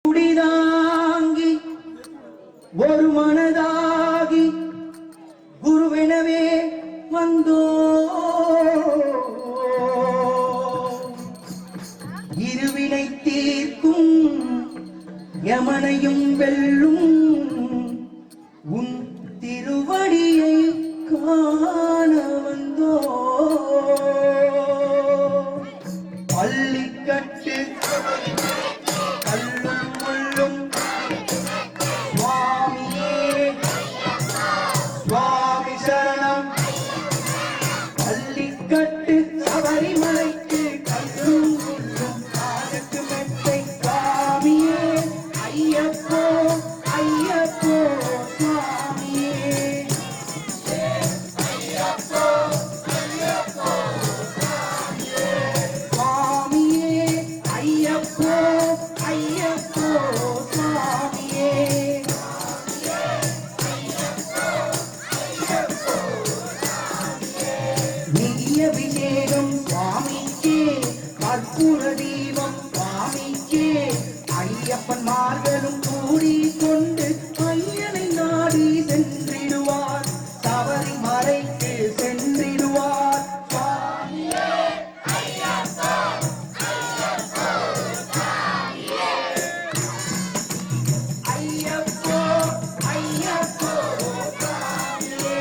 குடிதாங்கி ஒரு மனதாகி குருவெனவே வந்தோ இருவினை தீர்க்கும் யமனையும் வெல்லும் உன் திருவடியை காண வந்தோ பள்ளிக்கட்டு கல்லும் முள்ளும் சுவாமியே சுவாமி சரணம் பள்ளிக்கட்டு சபரிமலைக்கு கல்லும் முள்ளும் காலுக்கு மெத்தை சுவாமியே ஐயப்போ ஐயப்போ சுவாமியே ஐயப்போ ஐயப்போ சுவாமியே ஐயப்போ ஐயப்போ சுவாமியே நிதிய அபிஷேகம் சுவாமிக்கே கற்பூர தீபம் சுவாமிக்கே ஐயப்பன் மார்களும் கூடி கொண்டு ஐயனை நாடி சென்றிடுவார் சபரிமலைக்கு சென்றிடுவார் சுவாமியே ஐயப்போ ஐயப்போ சுவாமியே ஐயப்போ ஐயப்போ சுவாமியே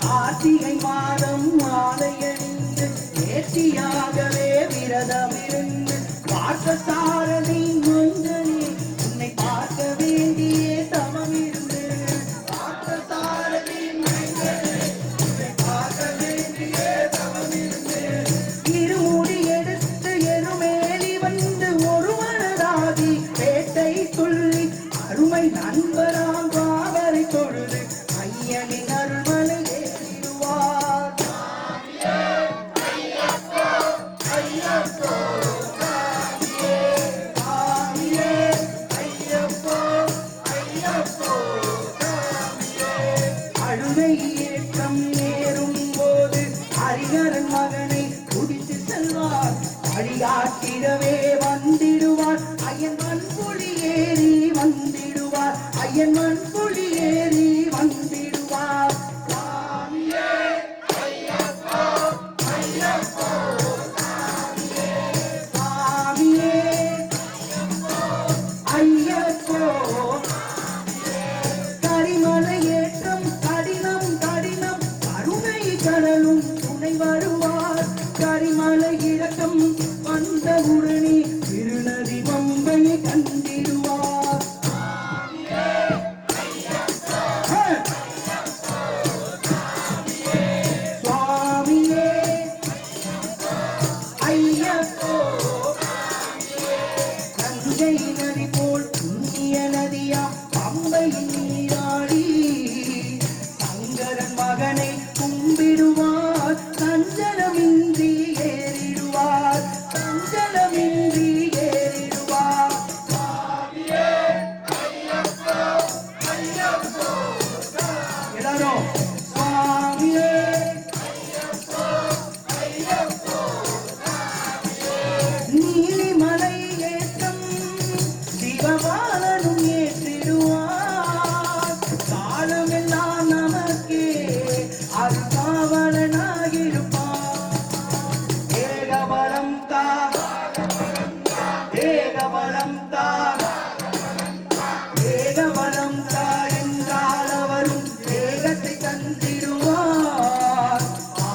கார்த்திகை மாதம் மாலையணிந்து நேர்த்தியாகவே விரதமிருந்து பார்த்த சாரதி மங்கனே உன்னை பார்க்க வேண்டியே தவமிருந்து பார்த்த சாரதி மங்கனே உன்னை பார்க்க வேண்டியே தவமிருந்து இருமுடி எடுத்து எருமேலி வந்து ஒரு மனதாகி பேட்டை துள்ளி அருமை நண்பராம் பாவரை தொழுது ஐயனின் அருள்மலை ஏறிடுவார் ஐயப்போ ஐயப்போ சுவாமியே சுவாமியே ஐயப்போ ஐயப்போ சுவாமியே அழுகை ஏற்றம் ஏறும் போது ஹரிஹரன் மகனை குடித்து செல்வார் வழிகாட்டிடவே வந்திடுவார் ஐயன் மண்புலி ஏறி வந்திடுவார் ஐயன் மண்புலி ஏறி வந்திடுவார் சுவாமியே ஐயப்போ ஐயப்போ சுவாமியே சுவாமியே ஐயப்போ கரிமலை ஏற்றம் கடினம் கடினம் கருணை கடலும் துணை வருவார் கரிமலை இறக்கம் வந்தவுடனே திருநதி பம்பையை கண்டிடுவார் சுவாமியே ஐயப்போ கங்கை நதி போல் புண்ணிய நதியா பம்பையில் நீராடி சங்கரன் மகனை கும்பிடுவார் சஞ்சலமின்றி ஏறிடுவார் சஞ்சலமின்றி ஏறிடுவார் சுவாமியே ஐயப்போ ஐயப்போ எல்லாரும் சுவாமியே ஐயப்போ ஐயப்போ நீலிமலை ஏற்றம் சிவபாலனும் ஏற்றிடுவார் காலமெல்லாம் நமக்கே அருகாவலனாகிருப்பார் ஏகபலம் தா ஏகபலம் தா ஏகபலம் தா என்றால் அவரும் ஏகத்தை தந்திடுவார்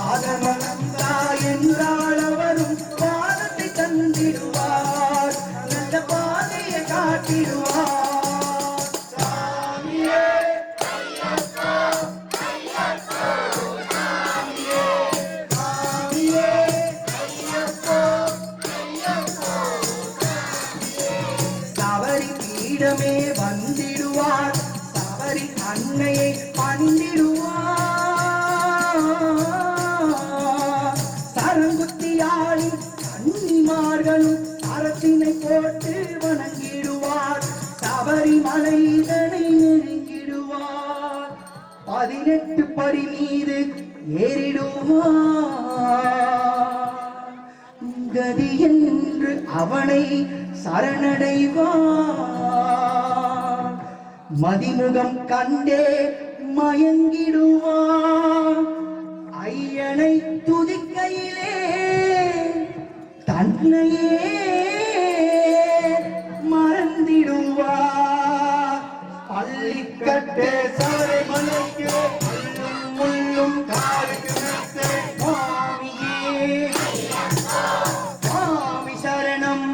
ஆதமலம் தா என்றால் அவரும் பாதத்தை தந்திடுவார் நல்ல பாதையை காட்டிடுவார் சுவாமியே ஐயப்போ ஐயப்போ சுவாமியே சுவாமியே ஐயப்போ ஐயப்போ சபரி பீடமே வந்திடுவார் சபரி அன்னையை பணிந்திடுவார் சரங்குத்தியாளின் கன்னிமார்களும் அரசினை போட்டு வணங்கிடுவார் சபரிமலைதனை நெருங்கிடுவார் 18 படி மீது ஏறிடுவார் கதி என்று அவனை சரணடைவார். மதிமுகம் கண்டே மயங்கிடுவான் ஐயனை துதிக்கையிலே தன்னையே மறந்திடுவார் பள்ளிக்கட்டே சாலை மலைக்கு முள்ளும் காலுக்கு மெத்தை சுவாமியே சுவாமி சரணம்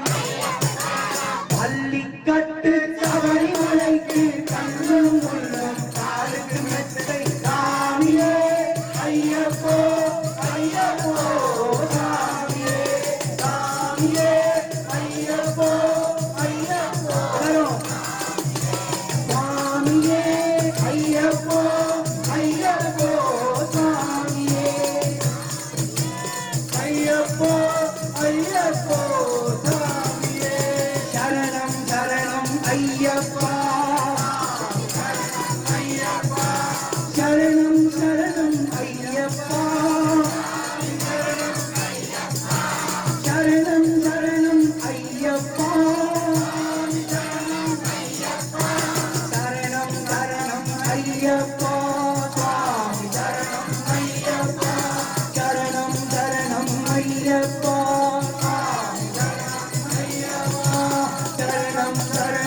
பள்ளிக்கட்டு சபரிமலைக்கு கண்ணும் முள்ளும் காலுக்கு மெத்தை சாமியே ஐயப்போ ஐயப்போ சாமியே சாமியே ஐயப்போ ஐயப்போ சாமியே ஐயப்போ ஐயப்போ சாமியே ஐயப்போ ஐயப்போ சாமியே சரணம் சரணம் ஐயப்பா சரணம் சரணம் ஐயப்பா சரணம் சரணம் ஐயப்பா சரணம் சரணம் ஐயப்பா சுவாமி சரணம் ஐயப்பா சரணம் சரணம் ஐயப்பா சுவாமி சரணம் ஐயப்பா சரணம் சரணம்